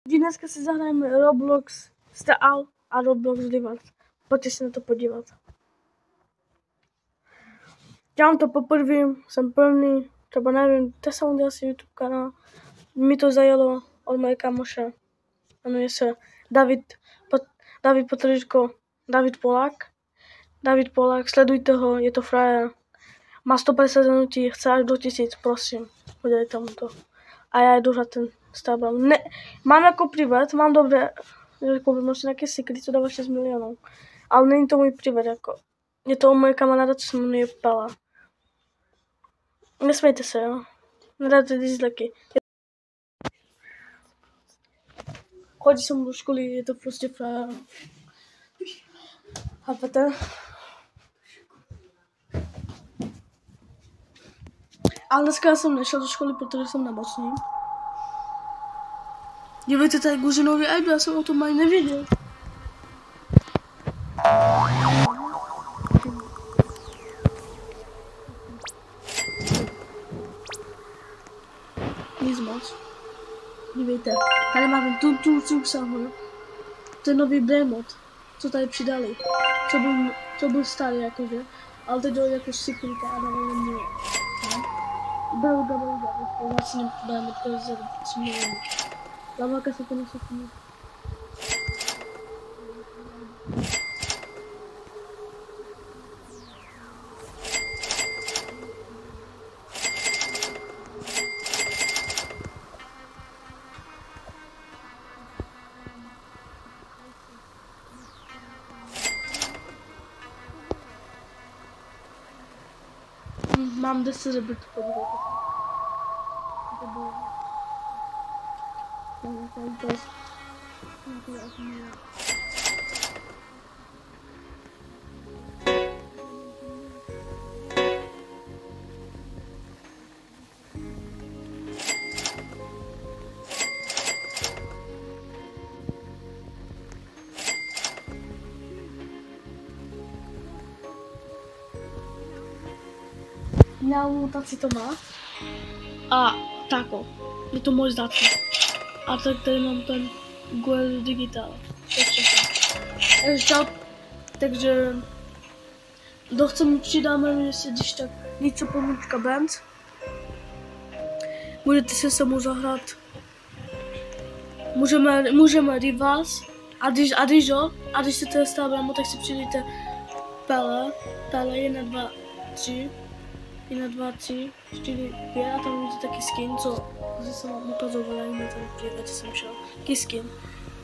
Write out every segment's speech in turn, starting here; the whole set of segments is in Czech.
Dneska si zahrajeme Roblox Stál a Roblox Livard. Pojďte se na to podívat. Dělám to poprvé, jsem plný, třeba nevím, to jsem udělal si YouTube kanál. Mi to zajelo od moje kamoše. Jmenuje se David Polák. David Polák, sledujte ho, je to frajer. Má 150 minutí, chce až do 1000, prosím, udělejte mu to. A já jdu za ten Starbucks. Ne, mám jako privát, mám dobré, jako možná nějaké secret, co dává 6 milionů. Ale není to můj privát, jako. Je to moje kamaráda, co se jmenuje Pela. Nesmějte se, jo. Nedáte disliky. Chodí jsem do školy, je to prostě frajer. Chápete? Ale dneska jsem nešel do školy, protože jsem nemocný. Dívejte tady Guzinový Aidu, já jsem o tom ani nevěděl. Nic moc. Dívejte, tady máme tu sahu. Ten nový Brainmod, co tady přidali. Co byl starý jakože. Ale teď dojde jako security a dávají mě. Vlastně dáme to za 3 miliony. Laváka se to nesekne. Mám 10 rebrt, podívejte. Nějakou mutaci to má. A tako, je to můj zdatný. A tak tady mám ten Google Digital. Takže kdo chce mi přidáme, jmenuje se když tak něco pomůčka band. Můžete se se mu zahrát. Můžeme Rivals. A když se to stáváme, tak si přidejte Pele 1, 2, 3. 1, 2, 3, 4, 5 a tam vidíte taky skin, co jsem vám ukazovala, jiný tam přidat, že jsem šel. Taky skin.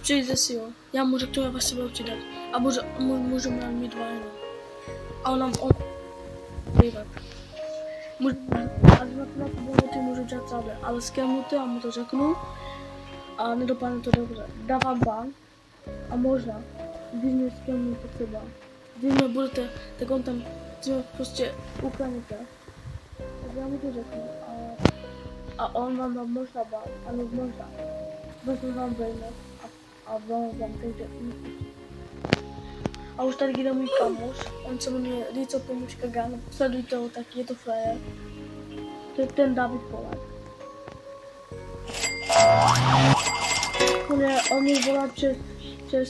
Přijďte si ho, já mu řeknu, já vás se budu přidat. A můžeme mít 2 jenom. A on přidat. A na to můžu dělat sebe, ale skémujte, já mu to řeknu. A nedopadne to dobře. Dávám ban. A možná, když mě skémujete třeba. Když mě budete, tak on tam prostě ukraníte. Tak já mu to řeknu a on vám dá možná bán, ale možná. Vezmu vám Brainmod a vám takže a už tady jde můj kamoš, on se jmenuje Lico Pomůčka Gun, sledujte ho taky, je to frajer. To je ten David Polák. On mě volá přes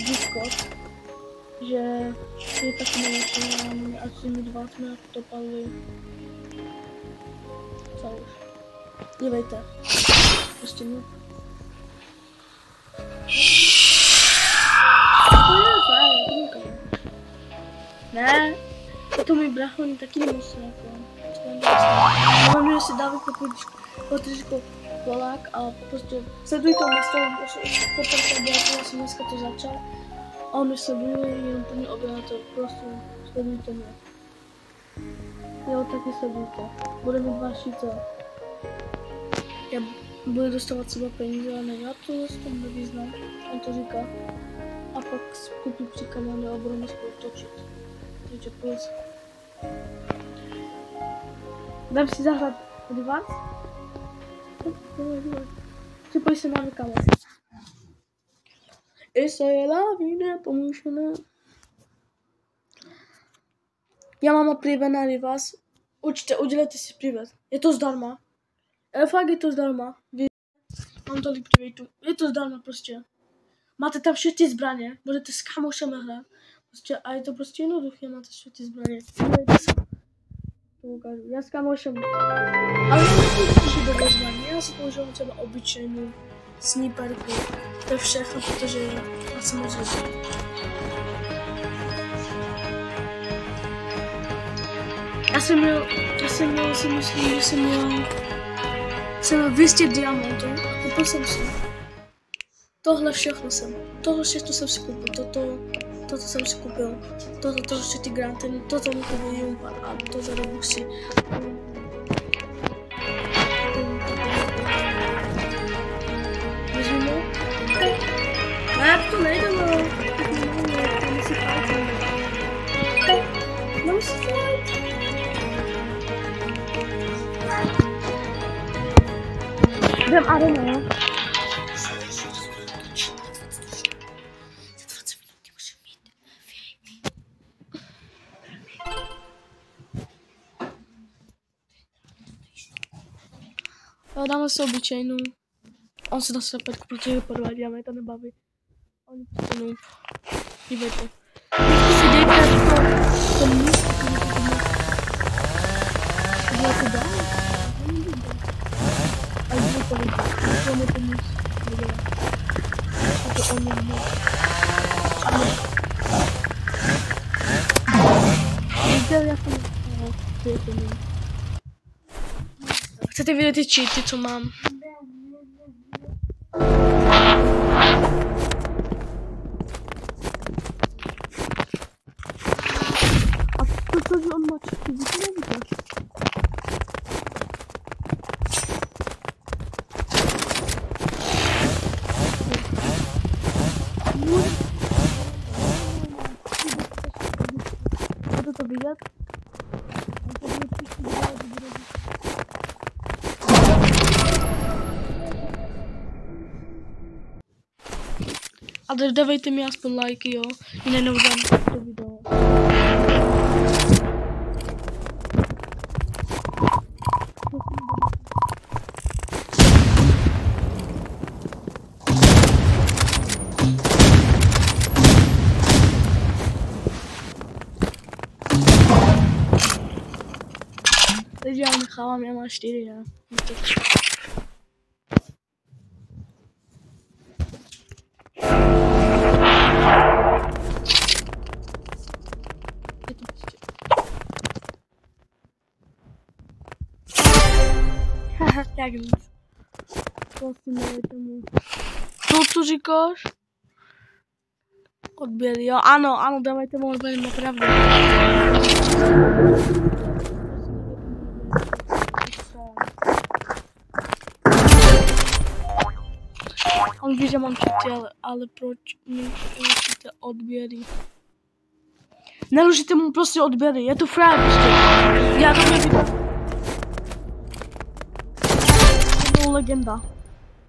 Discord, že je taky nejlepší, asi mi 2 jsme to padli. Co už? Dívejte. Prostě mi. Ne, to můj brácho, oni taky nemusí jako. Jmenuje se David Potržko Polák a prostě sledujte mě z toho, já jsem dneska to začal. A on se bude jenom plný obyvatel, prostě sledujte mě. Jo, taky sledujte. Bude mít 2 šice. Já budu dostávat třeba peníze, ale nevím, já to s tom nevyznám. On to říká. A pak koupí při kanále a budeme spolu točit. Takže plus. Dám si zahrát Rivals? Připoj se na kameru. Esa je la vida pomůžeme. Já mám privát na Rivals. Udělejte si privát. Je to zdarma. Fakt je to zdarma. Mám to líp tu. Je to zdarma prostě. Máte tam všechny zbraně, budete s kamošem hrát. Prostě, a je to prostě jednoduché, máte všechny zbraně. Dívejte se. To ukážu. Já s kamošem. Ale já dobré zbraně. Já si používám třeba obyčejnou sniperku. To je všechno, protože já jsem moc dobrý. Já jsem měl, si myslím, že jsem měl 200 diamantů a koupil jsem si. Tohle všechno jsem si koupil, toto jsem si koupil, toto všechny granty, toto mi koupil Jumpan a to za Robuxy. Vezmeme? Ne, to nejde, no. Tam musí fight. No, musí fight. Jdem arena, jo? Dáme si obyčejnou. On si dá slepetku, protože podvádí, a mě to nebaví. Oni prostě noob. Dívejte. Vždycky si dejte to místo, kde to dá. A jdu to vidět. To mi to místo vidět. To on neví. Víte, jak to není. Chcete vidět ty cheaty, co mám? A to, že on má cheaty, vy to nevíte? Chcete to vidět? A dávejte mi aspoň lajky, jo? Jinak neudělám to video. Takže já nechávám, já mám 4, ne? Jak víc. Prosím, dejte mu. Co říkáš? Odběr, jo, ano, dávajte mu odběr, napravdu. On ví, že mám cheaty, ale proč mi rušíte odběry? Nerušíte mu prostě odběry, je to fraud prostě. Já to nevidím. Legenda.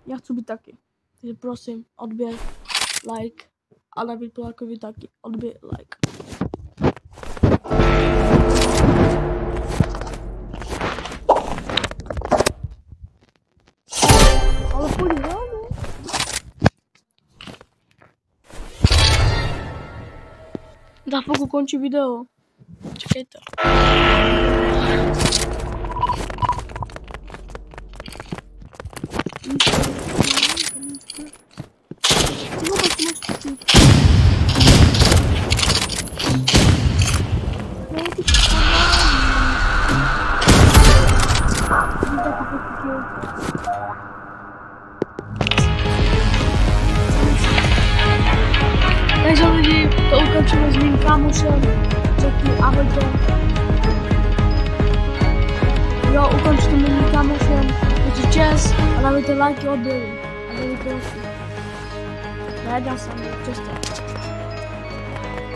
Já chci být taky. Takže prosím, odběr, like. A David Polákovi taky. Odběr, like. Ale pojď hlavně. Za chvilku končí video. Čekejte. Takže lidi, to ukončíme s mým kámošem. Řekni ahojte. Jo, ukončte mým kámošem. Děti čes a dávajte lajky, odběry. A dávajte lajky. Já dělám sami, čeště.